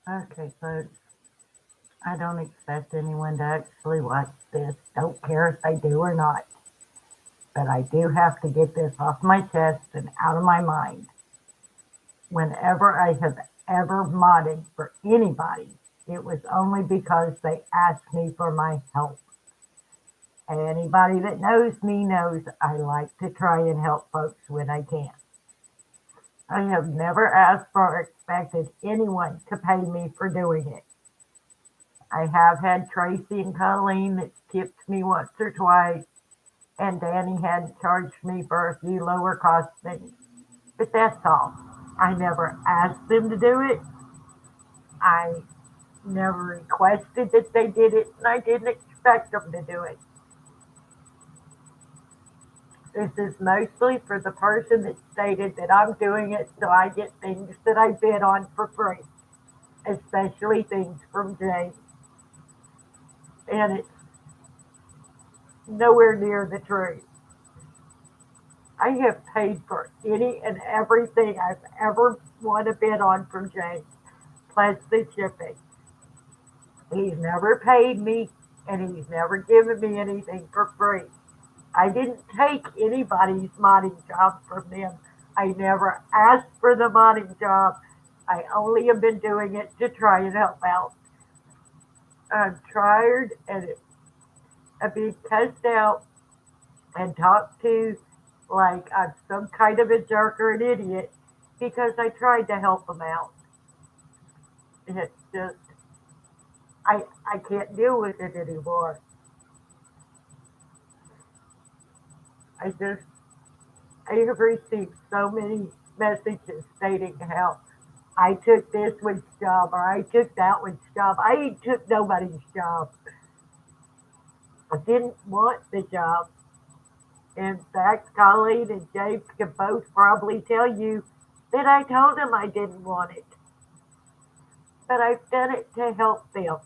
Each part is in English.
Okay, folks, I don't expect anyone to actually watch this. Don't care if they do or not. But I do have to get this off my chest and out of my mind. Whenever I have ever modded for anybody, it was only because they asked me for my help. Anybody that knows me knows I like to try and help folks when I can. I have never asked for or expected anyone to pay me for doing it. I have had Tracy and Colleen that tipped me once or twice, and Danny had charged me for a few lower cost things. But that's all. I never asked them to do it. I never requested that they did it, and I didn't expect them to do it. This is mostly for the person that stated that I'm doing it so I get things that I bid on for free, especially things from James. And it's nowhere near the truth. I have paid for any and everything I've ever won a bid on from James, plus the shipping. He's never paid me, and he's never given me anything for free. I didn't take anybody's modding job from them. I never asked for the modding job. I only have been doing it to try and help out. I'm tired and of being cussed out and talked to like I'm some kind of a jerk or an idiot because I tried to help them out. It's just I can't deal with it anymore. I just I have received so many messages stating how I took this one's job or I took that one's job. I ain't took nobody's job. I didn't want the job. In fact, Colleen and James can both probably tell you that I told them I didn't want it. But I've done it to help them.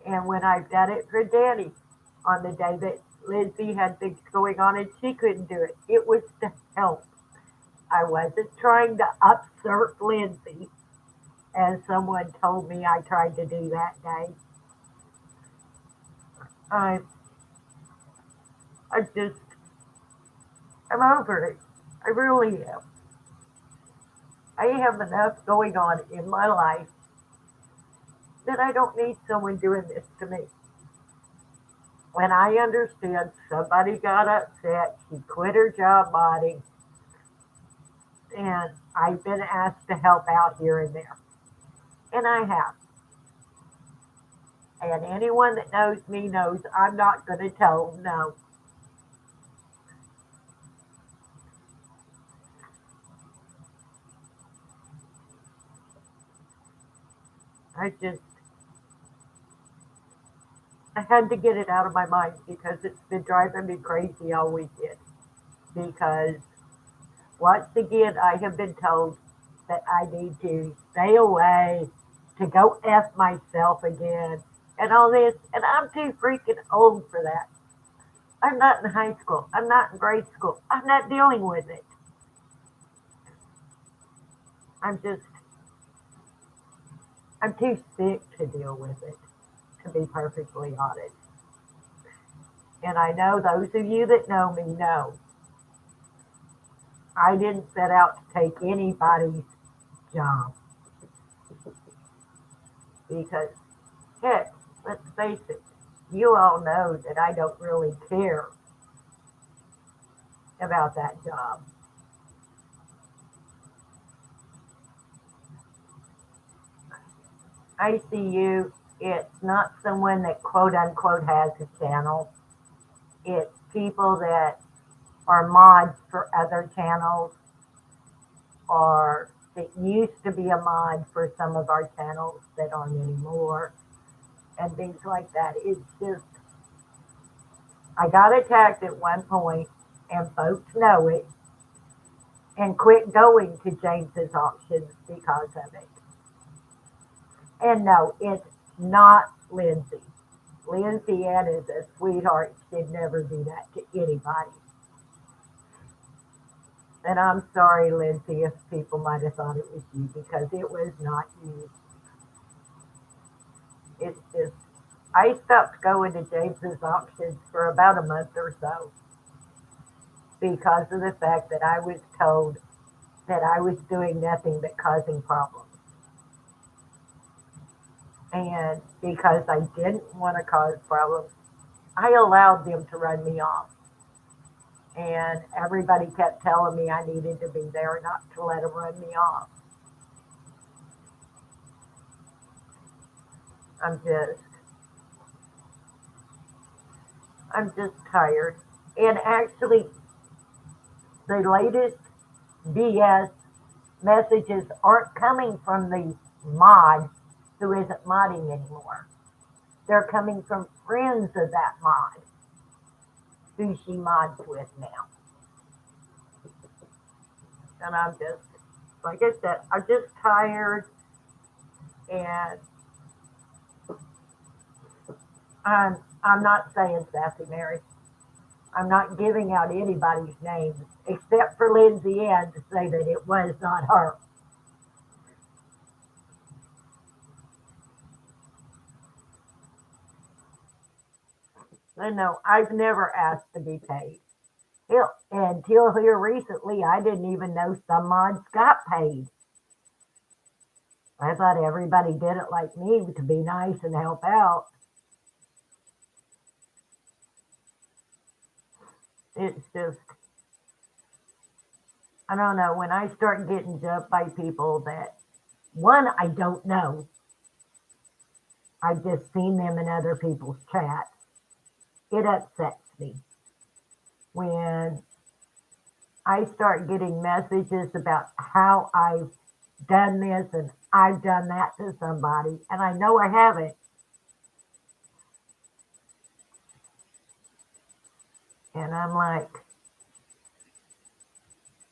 And when I've done it for Danny on the day that Lindsay had things going on and she couldn't do it, it was to help. I wasn't trying to upsert Lindsay, as someone told me I tried to do that day. I, I just, I'm over it. I really am. I have enough going on in my life that I don't need someone doing this to me. When I understand somebody got upset, she quit her job modding, and I've been asked to help out here and there. And I have. And anyone that knows me knows I'm not going to tell them no. I just, I had to get it out of my mind because it's been driving me crazy all weekend. Because once again, I have been told that I need to stay away, to go F myself again, and all this. And I'm too freaking old for that. I'm not in high school. I'm not in grade school. I'm not dealing with it. I'm just, I'm too sick to deal with it, to be perfectly honest. And I know those of you that know me know I didn't set out to take anybody's job because, heck, let's face it, you all know that I don't really care about that job. I see you, it's not someone that quote unquote has a channel. It's people that are mods for other channels or that used to be a mod for some of our channels that aren't anymore and things like that. It's just, I got attacked at one point and folks know it and quit going to James's auctions because of it. And no, it's not Lindsay. Lindsay Ann is a sweetheart. She'd never do that to anybody. And I'm sorry, Lindsay, if people might have thought it was you because it was not you. It's just, I stopped going to James's auctions for about a month or so because of the fact that I was told that I was doing nothing but causing problems. And because I didn't want to cause problems, I allowed them to run me off. And everybody kept telling me I needed to be there not to let them run me off. I'm just, I'm just tired. And actually, the latest BS messages aren't coming from the mod who isn't modding anymore. They're coming from friends of that mod who she mods with now. And I'm just, like I said, I'm just tired and I'm not saying Sassy Mary. I'm not giving out anybody's names except for Lindsay Ann to say that it was not her. So no, I've never asked to be paid. Hell, until here recently, I didn't even know some mods got paid. I thought everybody did it like me to be nice and help out. It's just, I don't know, when I start getting jumped by people that, one, I don't know, I've just seen them in other people's chats, it upsets me. When I start getting messages about how I've done this and I've done that to somebody, and I know I haven't, and I'm like,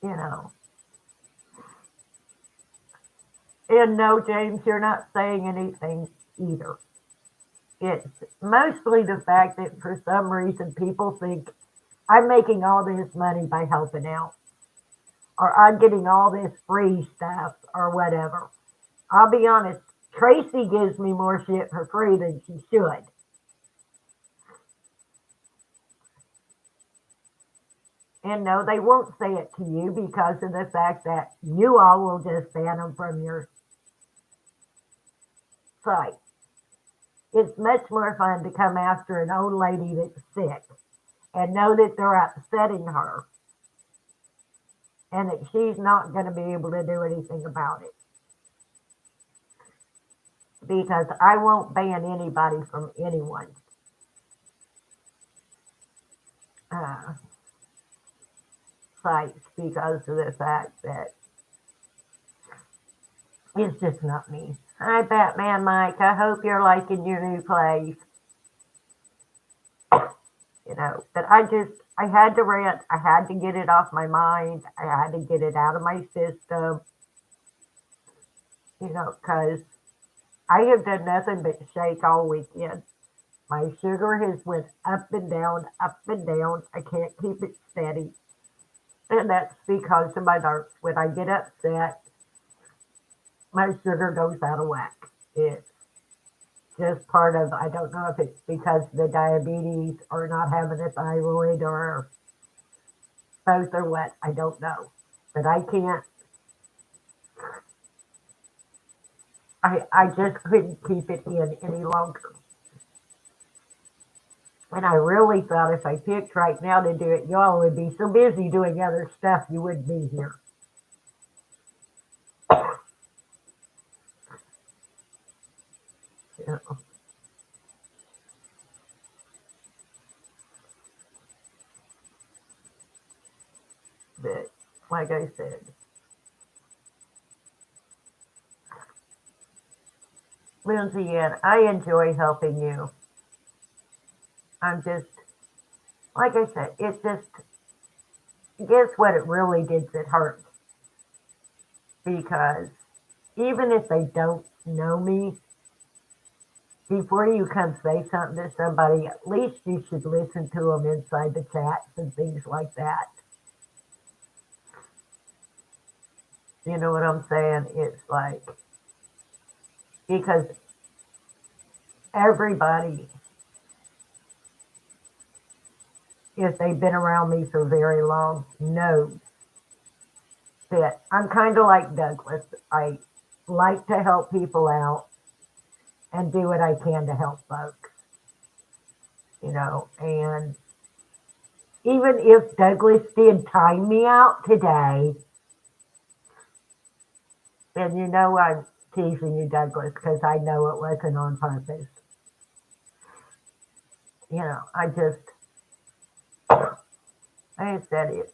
you know, and no, James, you're not saying anything either. It's mostly the fact that for some reason people think I'm making all this money by helping out, or I'm getting all this free stuff, or whatever. I'll be honest, Tracy gives me more shit for free than she should. And no, they won't say it to you because of the fact that you all will just ban them from your site. It's much more fun to come after an old lady that's sick and know that they're upsetting her and that she's not going to be able to do anything about it. Because I won't ban anybody from anyone's uh, sites because of the fact that it's just not me. Hi, Batman Mike. I hope you're liking your new place. But I had to rant. I had to get it off my mind. I had to get it out of my system, because I have done nothing but shake all weekend. My sugar has went up and down, up and down. I can't keep it steady. And that's because of my nerves. When I get upset, my sugar goes out of whack. It's just part of, I don't know if it's because of the diabetes or not having a thyroid or both or what, I don't know. But I can't, I just couldn't keep it in any longer. And I really thought if I picked right now to do it, y'all would be so busy doing other stuff you wouldn't be here. You know, but like I said, Lindsay Ann, I enjoy helping you. I'm just, like I said, it's just, guess what it really did that hurt? Because even if they don't know me, before you come say something to somebody, at least you should listen to them inside the chats and things like that. You know what I'm saying? It's like, because everybody, if they've been around me for very long, knows that I'm kind of like Douglas. I like to help people out and do what I can to help folks, and even if Douglas did time me out today, and I'm teasing you, Douglas, because I know it wasn't on purpose. I just, like I said, it's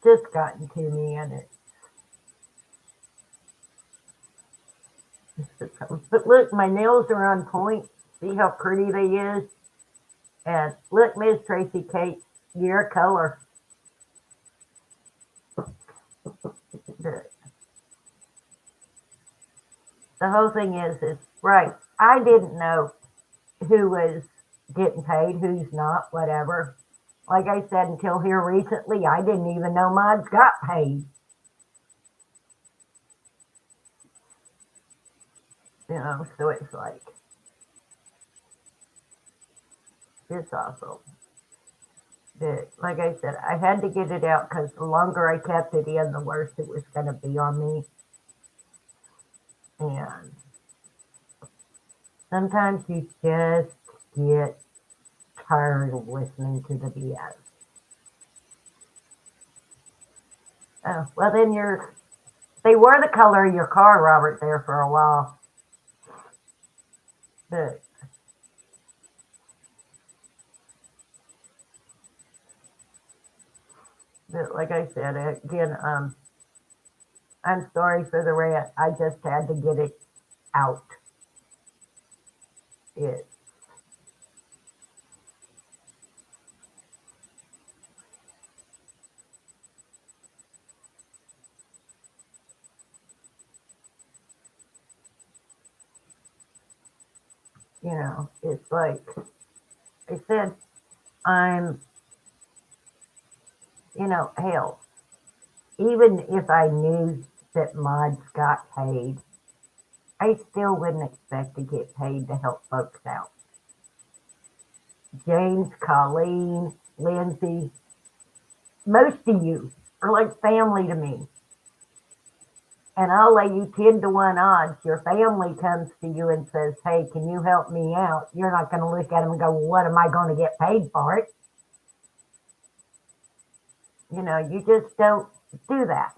just gotten to me, and but look, my nails are on point. See how pretty they is? And look, Miss Tracy Kate, your color. The, the whole thing is right. I didn't know who was getting paid, who's not, whatever. Like I said, until here recently, I didn't even know mods got paid. So it's like, it's awful. But like I said, I had to get it out because the longer I kept it in, the worse it was going to be on me. And sometimes you just get tired of listening to the BS. Oh, well, then they were the color of your car, Robert, there for a while. But, but like I said, again, I'm sorry for the rant. I just had to get it out. It, it's like I said, I'm, hell, even if I knew that mods got paid, I still wouldn't expect to get paid to help folks out. James, Colleen, Lindsay, most of you are like family to me. And I'll lay you 10 to 1 odds. Your family comes to you and says, hey, can you help me out? You're not going to look at them and go, well, what am I going to get paid for it? You just don't do that.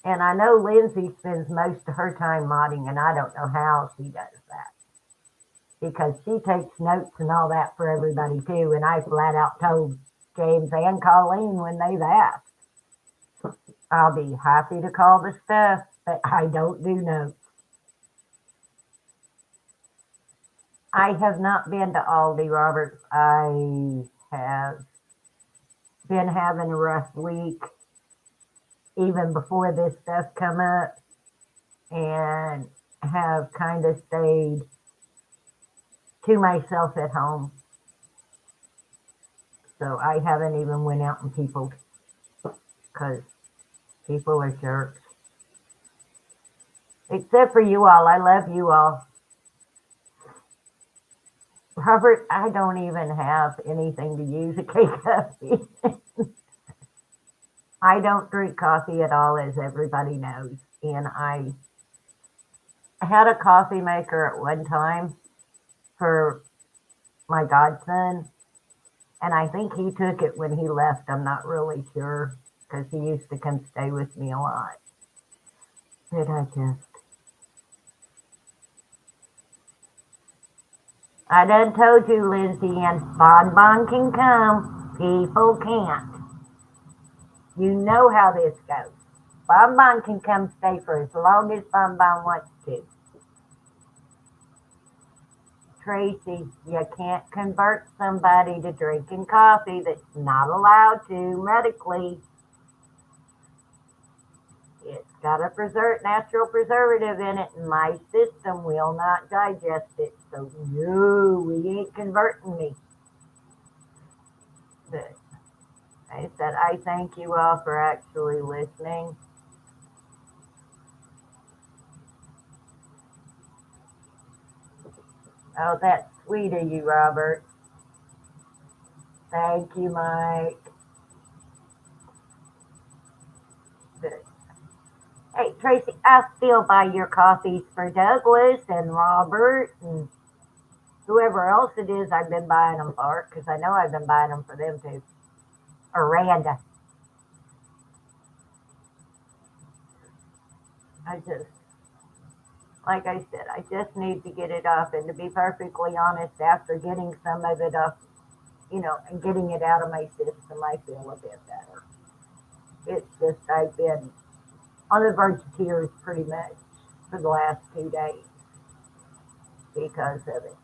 And I know Lindsay spends most of her time modding, and I don't know how she does that. Because she takes notes and all that for everybody too. And I flat out told James and Colleen when they've asked, I'll be happy to call the stuff, but I don't do notes. I have not been to Aldi, Robert. I have been having a rough week even before this stuff come up, and have kind of stayed to myself at home. So I haven't even went out and people, because people are jerks. Except for you all. I love you all. Robert, I don't even have anything to use a K-Coffee. I don't drink coffee at all, as everybody knows. And I had a coffee maker at one time for my godson, and I think he took it when he left. I'm not really sure, because he used to come stay with me a lot. But I done told you, Lindsay, and Bonbon can come. People can't. You know how this goes. Bonbon can come stay for as long as Bonbon wants to. Tracy, you can't convert somebody to drinking coffee that's not allowed to medically. It's got a natural preservative in it, and my system will not digest it. So no, we ain't converting me. But I said, I thank you all for actually listening. Oh, that's sweet of you, Robert. Thank you, Mike. Hey, Tracy, I still buy your coffees for Douglas and Robert and whoever else it is I've been buying them for, because I know I've been buying them for them too. Or Randa. I just, like I said, I just need to get it off. And to be perfectly honest, after getting some of it off, and getting it out of my system, I feel a bit better. It's just, I've been on the verge of tears pretty much for the last 2 days because of it.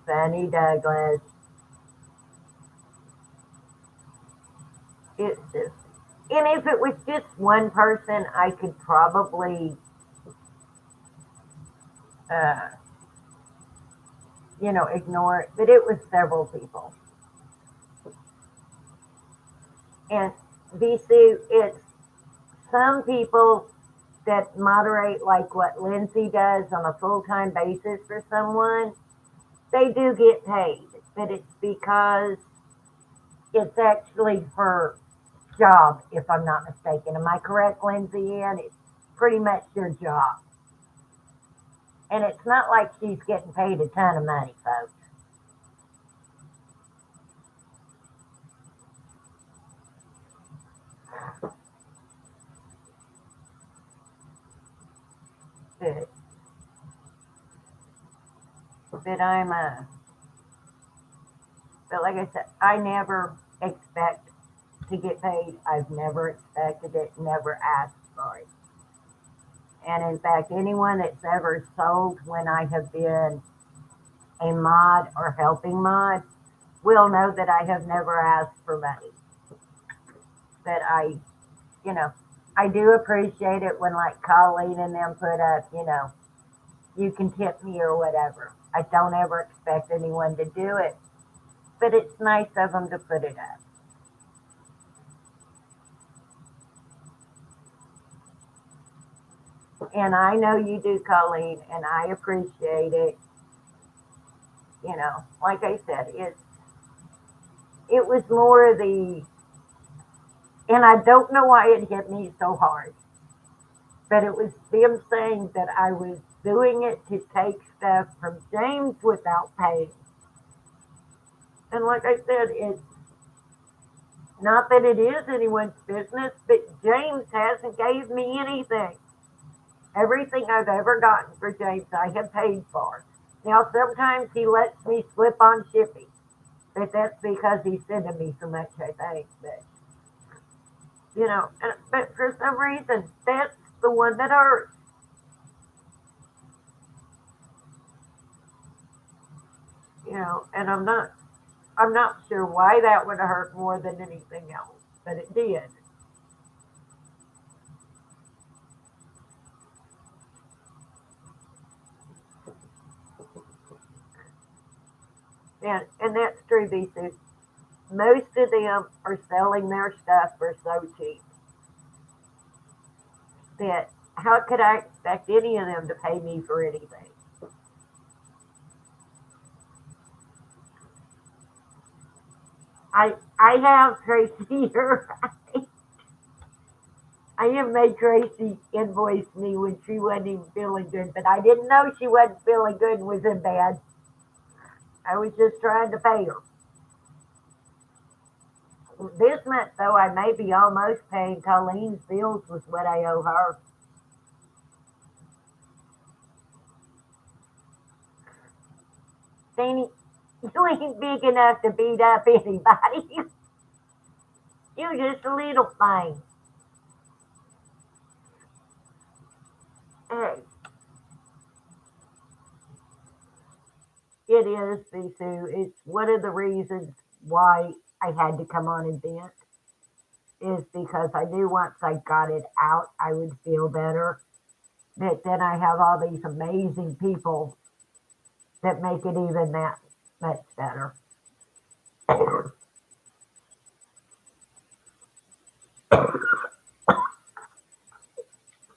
Funny Douglas. It's just, and if it was just one person, I could probably, uh, ignore it. But it was several people. And Visu, it's some people that moderate like what Lindsay does on a full-time basis for someone, they do get paid, but it's because it's actually her job, if I'm not mistaken. Am I correct, Lindsay? And it's pretty much your job. And it's not like she's getting paid a ton of money, folks. But, but I'm but like I said, I never expect to get paid. I've never expected it, never asked for it. And in fact, anyone that's ever sold when I have been a mod or helping mod will know that I have never asked for money. That you know, I do appreciate it when like Colleen and them put up, you can tip me or whatever. I don't ever expect anyone to do it, but it's nice of them to put it up. And I know you do, Colleen, and I appreciate it. Like I said, it was more the, and I don't know why it hit me so hard, but it was them saying that I was doing it to take stuff from James without paying. And like I said, it's not that it is anyone's business, but James hasn't gave me anything. Everything I've ever gotten for James, I have paid for. Now, sometimes he lets me slip on shipping, but that's because he's sending me so much, I think. But, but for some reason, that's the one that hurts. And I'm not sure why that would have hurt more than anything else, but it did. And that's true, BC. Most of them are selling their stuff for so cheap that how could I expect any of them to pay me for anything? I have Tracy here. I have made Tracy invoice me when she wasn't even feeling good, but I didn't know she wasn't feeling good and was in bed. I was just trying to pay her. This month, though, I may be almost paying Colleen's bills with what I owe her. Danny, you ain't big enough to beat up anybody. You're just a little thing. Hey, it is, Sisu. It's one of the reasons why I had to come on and vent is because I knew once I got it out, I would feel better. But then I have all these amazing people that make it even that much better.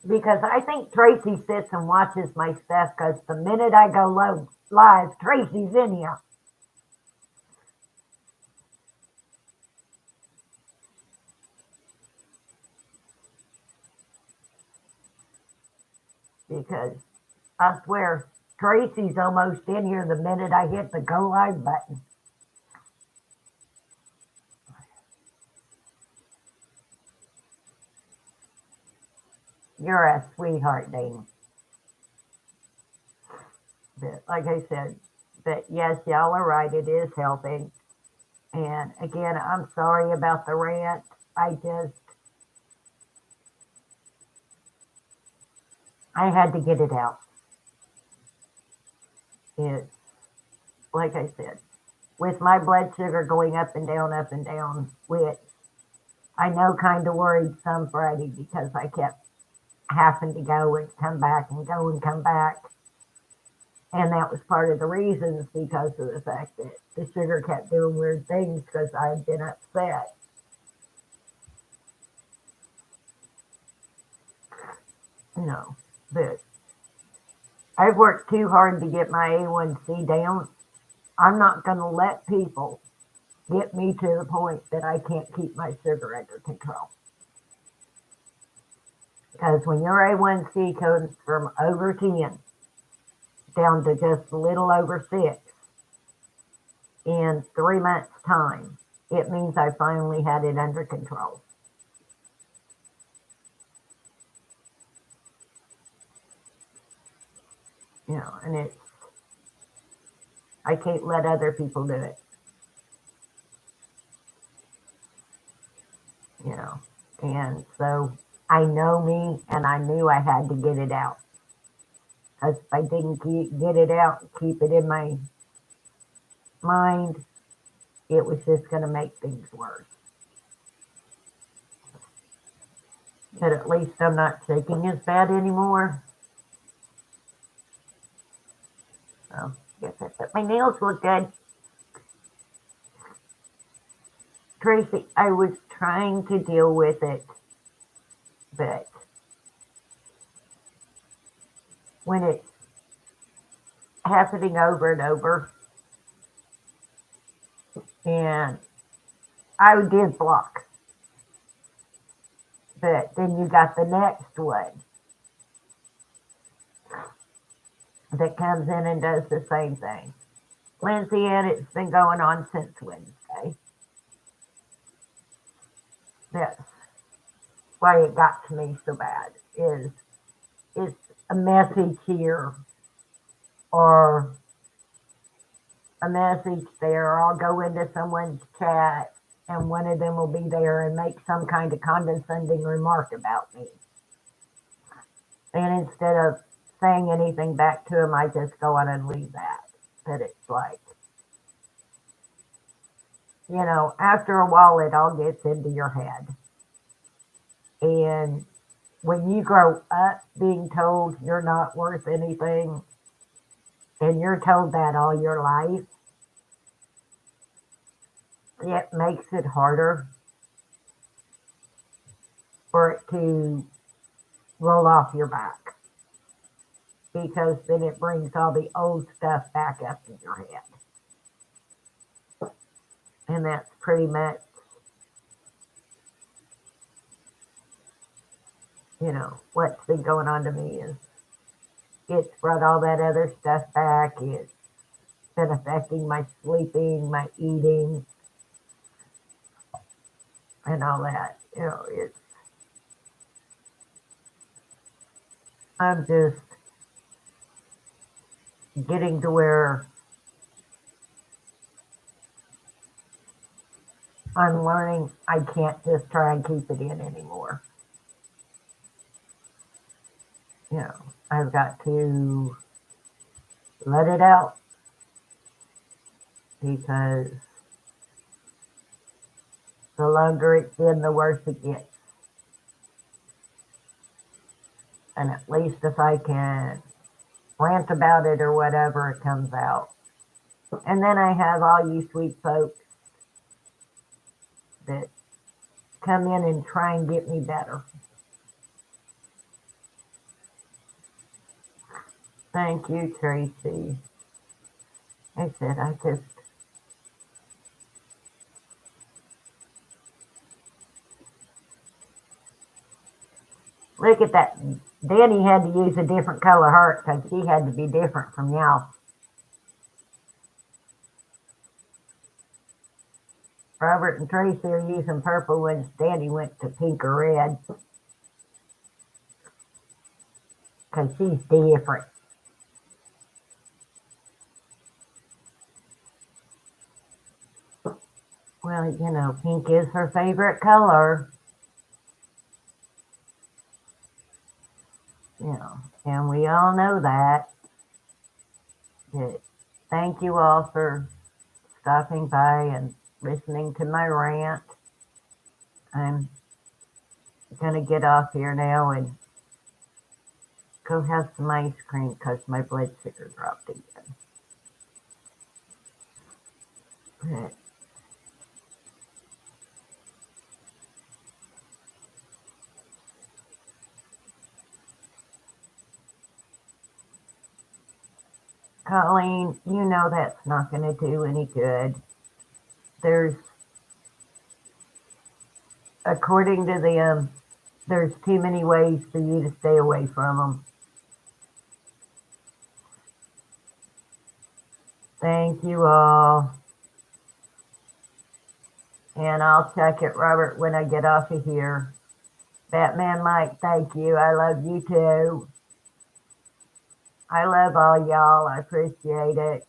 Because I think Tracy sits and watches my stuff because the minute I go live, Tracy's in here. Because I swear, Tracy's almost in here the minute I hit the go live button. You're a sweetheart, Dane. But like I said, but yes, y'all are right. It is helping. And again, I'm sorry about the rant. I had to get it out. It's like I said, with my blood sugar going up and down, which I know kind of worried some Friday because I kept having to go and come back and go and come back. And that was part of the reasons because of the fact that the sugar kept doing weird things because I had been upset. You know, but I've worked too hard to get my A1C down. I'm not going to let people get me to the point that I can't keep my sugar under control. Because when your A1C goes from over 10 down to just a little over 6 in 3 months' time, it means I finally had it under control. You know, and I can't let other people do it. You know, and so I know me, and I knew I had to get it out. Because if I didn't get it out and keep it in my mind, it was just going to make things worse. But at least I'm not shaking as bad anymore. So, guess but my nails look good. Tracy, I was trying to deal with it, but when it's happening over and over, and I did block, but then you got the next one that comes in and does the same thing. Lindsay, and it's been going on since Wednesday. That's why it got to me so bad. Is it's a message here or a message there, or I'll go into someone's chat and one of them will be there and make some kind of condescending remark about me. And instead of saying anything back to him, I just go on and leave that. But it's like, after a while, it all gets into your head. And when you grow up being told you're not worth anything, and you're told that all your life, it makes it harder for it to roll off your back. Because then it brings all the old stuff back up in your head. And that's pretty much, what's been going on to me is it's brought all that other stuff back. It's been affecting my sleeping, my eating, and all that. I'm just getting to where I'm learning I can't just try and keep it in anymore. I've got to let it out because the longer it's in, the worse it gets. And at least if I can rant about it or whatever, it comes out. And then I have all you sweet folks that come in and try and get me better. Thank you, Tracy. I said, I just, look at that. Danny had to use a different color heart because she had to be different from y'all. Robert and Tracy are using purple ones. Danny went to pink or red because she's different. Well, you know, pink is her favorite color. You know, and we all know that. But thank you all for stopping by and listening to my rant. I'm going to get off here now and go have some ice cream because my blood sugar dropped again. But Colleen, you know that's not going to do any good. There's, according to them, there's too many ways for you to stay away from them. Thank you all. And I'll check it, Robert, when I get off of here. Batman Mike, thank you. I love you too. I love all y'all. I appreciate it.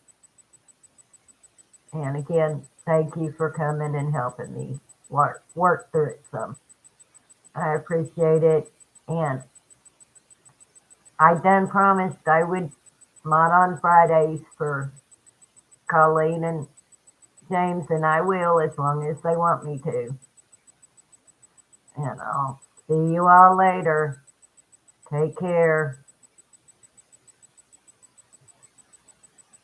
And again, thank you for coming and helping me work through it some. I appreciate it. And I done promised I would mod on Fridays for Colleen and James, and I will as long as they want me to. And I'll see you all later. Take care.